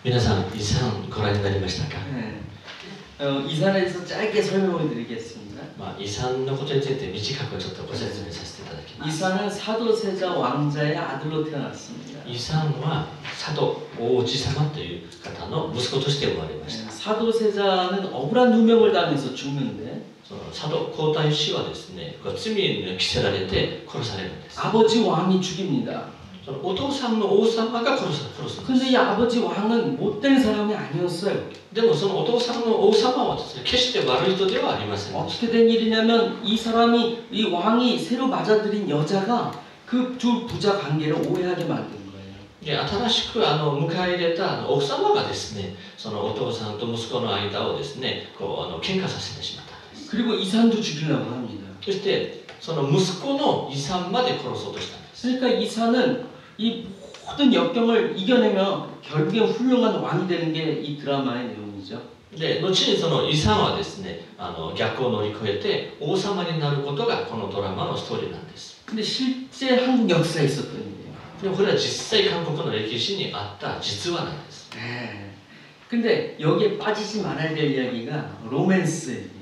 皆さん、イさんご覧になりましたか？ 네. 이산에 대해서 짧게 설명을 드리겠습니다. イさんのことについて短くちょっとご説明させていただきます。 이산은 사도세자 왕자의 아들로 태어났습니다. イさんは佐渡王子様という方の息子として生まれました。 사도세자는 억울한 누명을 당해서 죽는데 その佐渡皇太子はですね、罪に着せられて殺されるんです。 아버지 왕이 죽입니다. そのお父さんの王様が殺すんです。 근데 이 아버지 왕은 못된 사람이 아니었어요. でもそのお父さんの王様はですね、決して悪い人ではありませんでした。 어떻게 된 일이냐면 이 왕이 새로 맞아들인 여자가 그 두 부자 관계를 오해하게 만든 거예요. で、新しく迎え入れた奥様がですね、そのお父さんと息子の間をですね、喧嘩させてしまったんです。 그리고 이산도 죽이려고 합니다. そしてその息子のイさんまで殺そうとしたんです。 그러니까 이산은 이 모든 역경을 이겨내며 결국엔 훌륭한 왕이 되는 게 이 드라마의 내용이죠. で、後にそのイさんはですね、逆を乗り越えて王様になることがこのドラマのストーリーなんです。 근데 실제 한국 역사에 있었던 일이에요. でもこれは実際韓国の歴史にあった実話なんです。 네. 근데 여기에 빠지지 말아야 될 이야기가 로맨스입니다.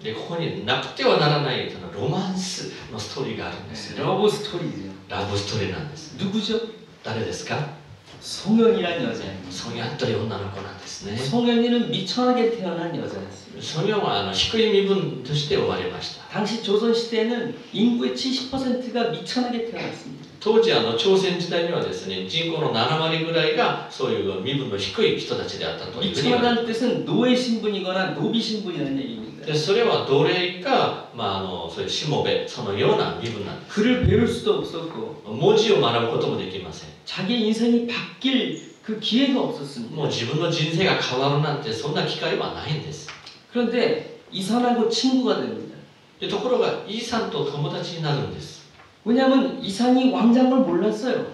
で、ここになくてはならないそのロマンスのストーリーがあるんですね。 러브 스토리죠. ラブストーリーなんです。 누구죠? 誰ですか？ 송현이라는 여자입니다. ソニャという女の子なんですね。 송현이는 미천하게 태어난 여자였어요. ソニャは低い身分として生まれました。 당시 조선 시대에는 인구의 70%가 미천하게 태어났습니다. 当時朝鮮時代にはですね、人口の7割ぐらいがそういう身分の低い人たちであったというふうに言われています。 미천하다는 뜻은 노예 신분이거나 노비 신분이라는 얘기입니다. で、それは奴隷か、そういうしもべ、そのような身分なんです。 글을 배울 수도 없었고 文字を学ぶこともできません。 자기 인생이 바뀔 그 기회가 없었습니다. もう自分の人生が変わるなんてそんな機会はないんです。 그런데 이산하고 친구가 됩니다. で、ところがイさんと友達になるんです。 왜냐하면 이산이 왕자인 걸 몰랐어요.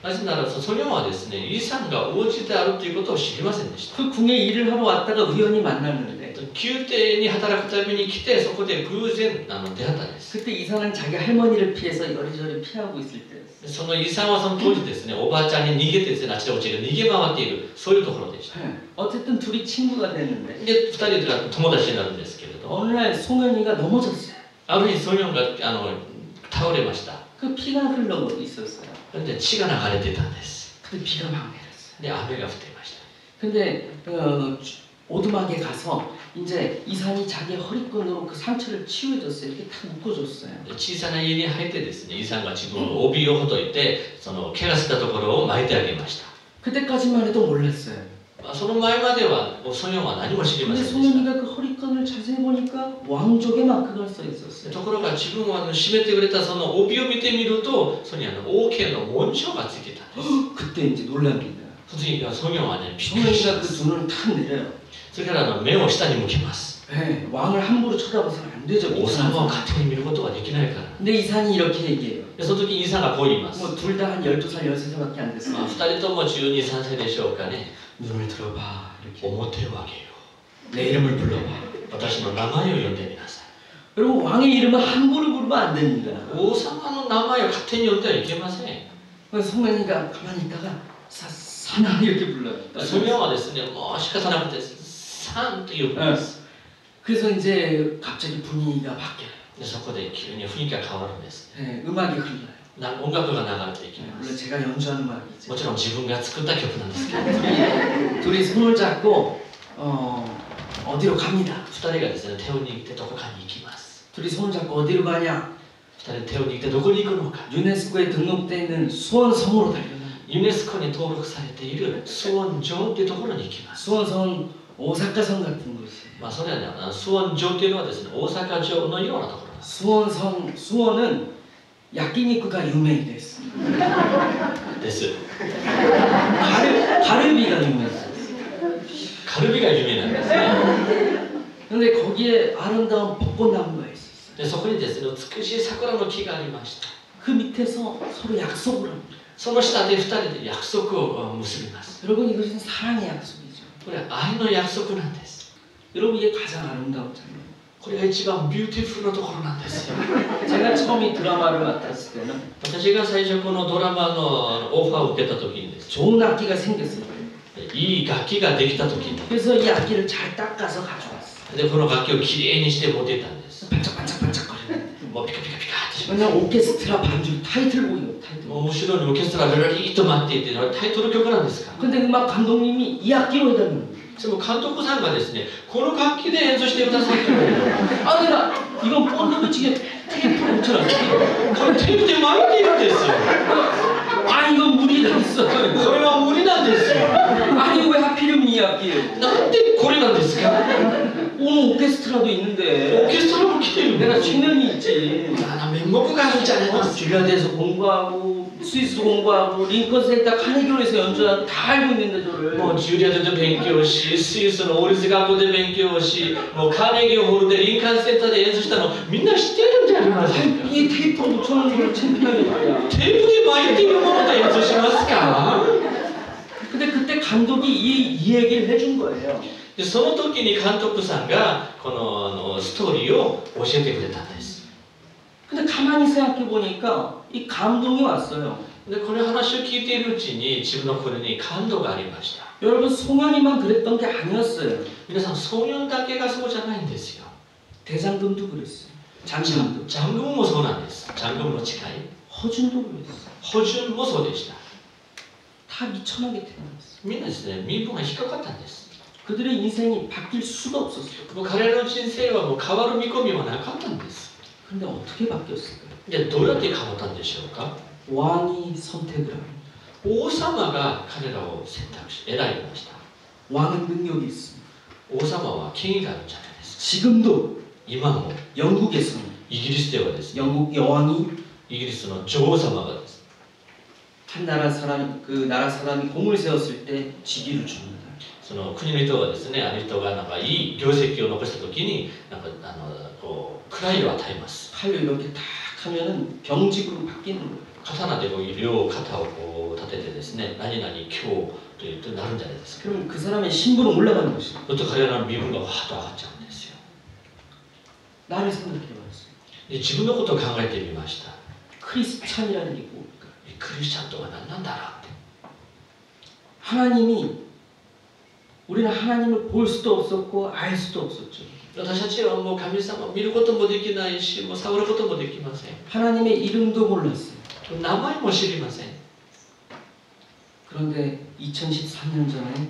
なぜならソニャはですね、イさんが王子であるということを知りませんでした。 그 궁에 일을 하러 왔다가 우연히 만났는데 宮廷に働くために来て、そこで偶然出会ったんです。 그때 이산은 자기 할머니를 피해서 이리저리 피하고 있을 때였어요. そのイさんはその当時ですね、おばあちゃんに逃げてですね、あちらこちら逃げ回っている、そういうところでした。 어쨌든 둘이 친구가 됐는데 で、2人で友達になるんですけれど、 어느 날 송현이가 넘어졌어요. ある日ソニョンが倒れました。 그 피가 흘러 있었어요. で、血が流れてたんです。 근데 비가 막 내렸어요. で、雨が降っていました。 근데 오두막에 가서 이제 이산이 자기 허리끈으로 그 상처를 치유해줬어요. 이렇게 탁 묶어줬어요. 小さな家に入ってですね、イさんが自分の帯をほどいて、その怪我したところを巻いてあげました。 그때까지만 해도 몰랐어요. その前まではソニョンは何も知りま 근데 せんでした。 송현이가 그 허리끈을 자세히 보니까 왕족의 마크가 써 있었어요. ところが自分は締めてくれたその帯を見てみると、そこに王家の紋章がついていたんです。 그때 이제 놀랍니다. その時ソニョンはね、びっくりし 송현이가 ま 그 す。 눈을 탁 내려요. それから目を下に向けます。 네, 왕을 함부로 쳐다봐서는 안 되죠. 王様を勝手に見ることはできないから。 근데 이산이 이렇게 얘기해요. で、その時イさんがこう言います。 뭐 둘 다 한 12살, 13살밖에 안 됐어요. 2人とも12、3歳でしょうかね。 눈을 들어봐. 이렇게. 表を上げよ 내 이름을 불러봐. う。私の名前を呼んでみなさい。 여러분 왕의 이름은 함부로 부르면 안 됩니다. 王様の名前を勝手に呼んではいけません。 그래서 송현이가 가만히 있다가 사나 이렇게 불러요. ソニョンはですね、もう仕方なくて、サンと呼ぶんです。 그래서 이제 갑자기 분위기가 바뀌어요. で、そこで急に雰囲気が変わるんです。 네, 음악이 흘러요. 音楽が流れていきま 물론 す。 제가 연주하는 음악이죠. もちろん自分が作った曲なんですけど、 둘이 손을 잡고 어디로 갑니다. 2人がですね、手を握ってどこかに行きます。 둘이 손을 잡고 어디로 가냐? 2人で手を握ってどこに行くのか。 유네스코에 등록되어 있는 수원성으로 달려가요. ユネスコに登録されているスウォン城というところに行きます。 수원성은 오사카성 같은 곳이에요. それはね、スウォン城というのはですね、大阪城のようなところです。 수원은 야끼니쿠가 유명했습니다. です。 가르비가 유명했어요. カルビが有名なんですね。 근데 거기에 아름다운 벚꽃나무가 있었어요. で、そこにですね、美しい桜の木がありました。 그 밑에서 서로 약속을 합니다. その下で2人で約束を結びます。 여러분 이것은 사랑의 약속이죠. これは愛の約束なんです。 여러분 이게 가장 아름다운 장면. これが一番ビューティフルなところなんですよ。 제가 처음 이 드라마를 맡았을 때는 私が最初このドラマのオファーを受けた時にです。 좋은 악기가 생겼을 때いい楽器ができた時に 그래서 이 악기를 잘 닦아서 가져왔어. でこの楽器をきれいにして持っていったんです 반짝반짝반짝거리는. もうピカピカピカってしま 그냥 오케스트라 반주 타이틀곡이에요. う 타이틀곡. もう後ろにオーケストラがルリーッと待っていてタイトル曲なんですから 근데 음악 감독님이 이 악기로 해달라는 거예요. でも監督さんがですねこの楽器で演奏してくださいと 아, 내가 이건 본드를 지금 테이프로 붙여놨어. これテープで巻いているんですよ 아, 이건 무리가 있어. これは無理なんですよ 아니, 왜 하필이면 이 악기예요? なんでこれなんですか 오늘 오케스트라도 オ 있는데 ーケストラも来てるん 내가 ですよ 최면이 있지. 面目があるんじゃないですか 줄리아드에서 공부하고 스위스도 공부하고 링컨 센터 카네기홀에서 연주하고 다 알고 있는데 저를 もうジュリアで勉強し、スイスのオールズ学校で勉強し、もうカーネギーホールでリンカーンセンターで演奏したのみんな知ってるんじゃないですか。 이 테이프로 붙여놓은 걸 창피하게 말이야. テープで巻いているもので演奏しますか 근데 그때 감독이 이 얘기를 해준 거예요. でその時に監督さんがこのストーリーを教えてくれたんです。 근데 가만히 생각해 보니까 이 감동이 왔어요. でこの話を聞いているうちに自分の心に感動がありました。 여러분 송현이만 그랬던 게 아니었어요. 皆さん、ソンヨンだけがそうじゃないんですよ。 대장금도 그랬어요. 장금도. ジャングムもそうなんです。ジャングムの誓い。 허준도 그랬어요. ホジュンもそうでした。 다 미천하게 태어났어요. みんなですね、身分が引っかかったんです。 그들의 인생이 바뀔 수가 없었어요. もう彼らの人生はもう変わる見込みはなかったんです。 근데 어떻게 바뀌었을까요? じゃあどうやって変わったんでしょうか 왕이 선택을 합니다. 王様が彼らを選択し選びました 왕은 능력이 있습니다. 王様は権威があるんじゃないですか 지금도 今も 영국에서는 イギリスではですね 영국 여왕이 イギリスの女王様がです 한 나라 사람 그 나라 사람이 공을 세웠을 때 직위를 줍니다. その国の人はですねある人がなんかいい業績を残した時になんかこう位を与えます 칼로 이렇게 탁 하면은 병직으로 바뀌는 거예요. 刀でこう両肩をこう立ててですね何々今日と言ってなるんじゃないですか 그럼 그 사람의 신분은 올라가는 것이죠. そして彼らの身分がわーっと上がっちゃうんですよ 나를 생각해봤어요. で自分のことを考えてみました 크리스찬이라는 게 뭡니까? クリスチャンとは何なんだろうって 하나님이 우리는 하나님을 볼 수도 없었고 알 수도 없었죠. 私たちはもう神様を見ることもできないしもう触ることもできません 하나님의 이름도 몰랐어요. 名前も知りません 그런데 2013년 전에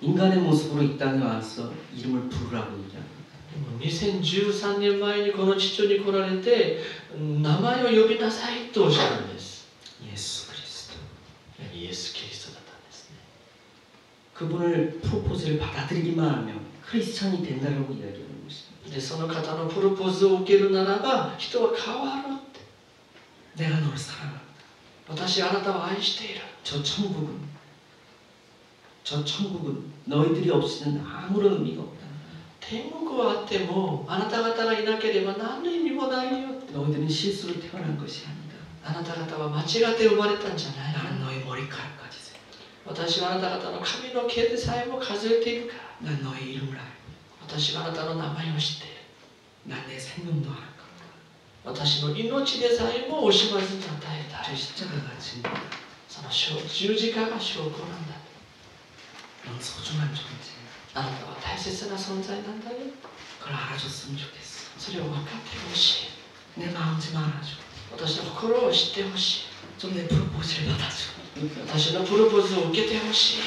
인간의 모습으로 이 땅에 와서 이름을 부르라고 얘기합니다. 2013年前にこの地上に来られて名前を呼びなさいとおっしゃるんです 예수 그리스도. イエス・キリストだったんですね 그분을 프로포즈를 받아들이기만 하면 크리스찬이 된다라고 이야기하는 것입니다. でその方のプロポーズを受けるならば人は変わるって 내가 너를 사랑한다. 私あなたを愛している 저 천국은 너희들이 없이는 아무런 의미가 없다. 天国はあってもあなた方がいなければ何の意味もないよ 너희들은 실수로 태어난 것이 아니다. あなた方は間違って生まれたんじゃない 나는 너의 머리카락까지 세. 私はあなた方の髪の毛でさえも数えているから 난 너의 이름을 알고 私はあなたの名前を知っている 난 내 생명도 알아. 私の命でさえも惜しまずに与えた 저 십자가가 증거다. その十字架が証拠なんだ 넌 소중한 존재. あなたは大切な存在なんだよ 그걸 알아줬으면 좋겠어. それを分かってほしい 내 마음 좀 알아줘. 私の心を知ってほしい 좀 내 프로포즈를 받아줘. 私のプロポーズを受けてほしい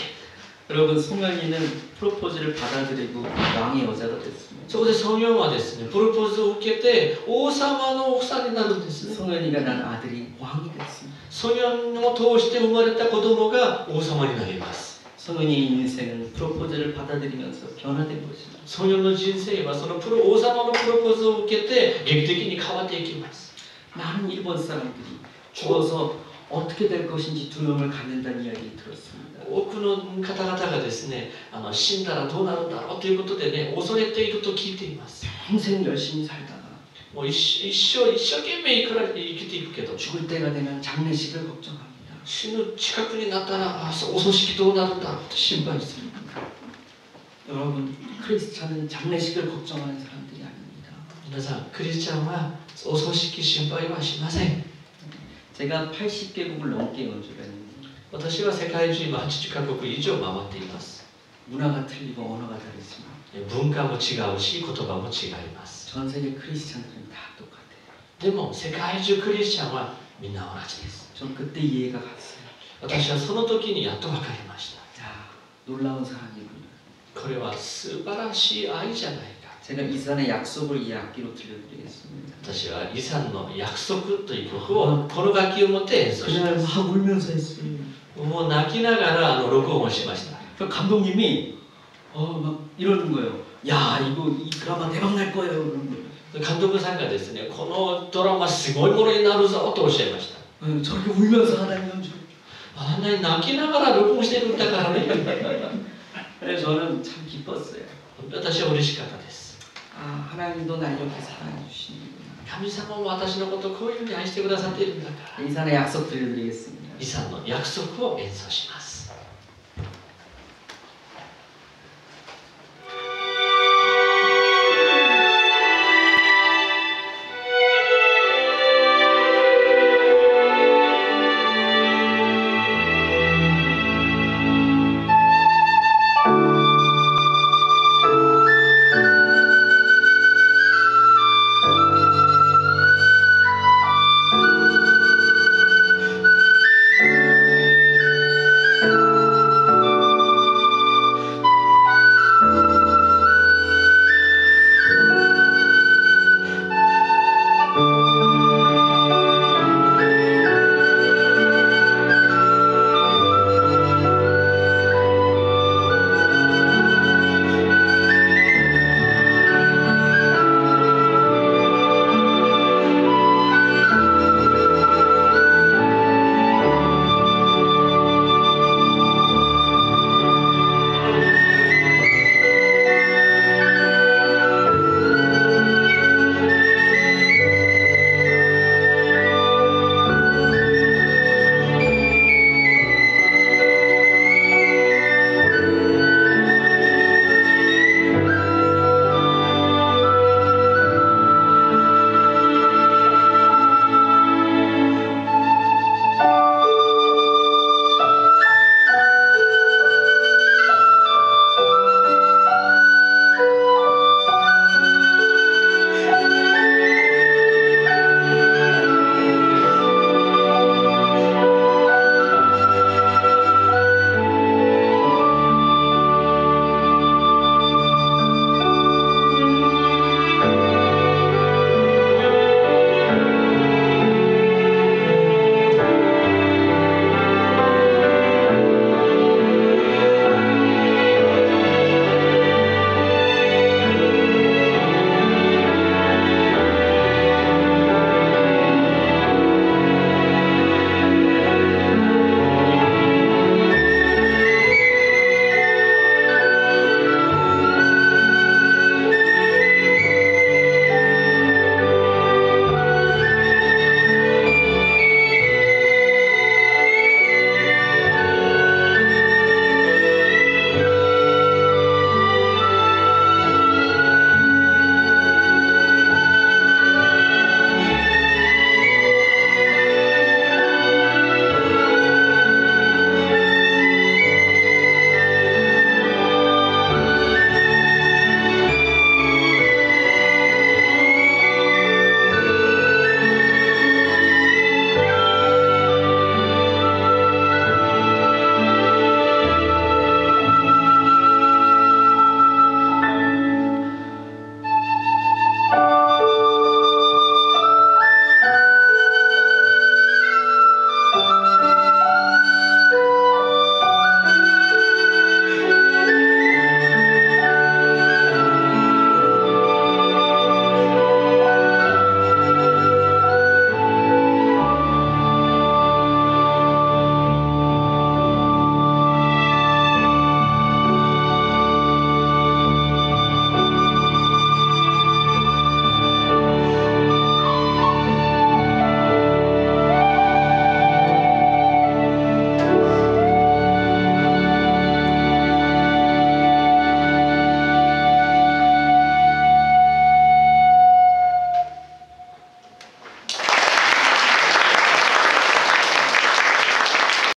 여러분 송현이는 프로포즈를 받아들이고 왕의 여자가 됐습니다. そこでソンヨンはですねプロポーズを受けて王様の奥さんになるんですね 송현이가 난 아들이 왕이 됐습니다. ソンヨンを通して生まれた子供が王様になります 송현이의 인생은 프로포즈를 받아들이면서 변화된 것입니다. ソンヨンの人生はその王様のプロポーズを受けて劇的に変わっていきます 많은 일본 사람들이 죽어서 어떻게 될 것인지 두려움을 갖는다는 이야기를 들었습니다. 多くの方々がですね死んだらどうなるんだろうということでね恐れていると聞いています 평생 열심히 살다가 もう一生懸命生きていくけど 죽을 때가 되면 장례식을 걱정합니다. 死ぬ近くになったらお葬式どうなるんだろうと心配する 여러분 크리스찬은 장례식을 걱정하는 사람들이 아닙니다. 皆さんクリスチャンはお葬式心配はしません 제가 80개국을 넘게 연주를 했는데 私は世界中今80カ国以上回っています。 문화가 틀리고 언어가 다르지만 文化も違うし、言葉も違います。 전 세계 크리스찬들은 다 똑같아요. でも世界中クリスチャンはみんな同じです。 전 그때 이해가 갔어요. 私はその時にやっと分かりました。 야, 놀라운 사랑이군요. これは素晴らしい愛じゃないか。 제가 이산의 약속을 이 악기로 들려드리겠습니다. 私はイサンの約束という曲をこの楽器を持って演奏しま 그날 す。 막 울면서 했어요. もう泣きながら録音をしました。 그 감독님이 막 이러는 거예요. 야, 이거 이 드라마 대박 날 거예요. 그런 거예요. 監督さんがですね、このドラマすごいものになるぞとおっしゃいました。 저렇게 울면서 하나님 연주. あんなに泣きながら録音してるんだからね。 그래서 저는 참 기뻤어요. 私は嬉しかったです。 아, 하나님도 날 이렇게 사랑해 주시는구나. 神様も私のことをこういうふうに愛してくださっているんだから。 이산의 약속 들려드리겠습니다. イサンの約束を演奏します。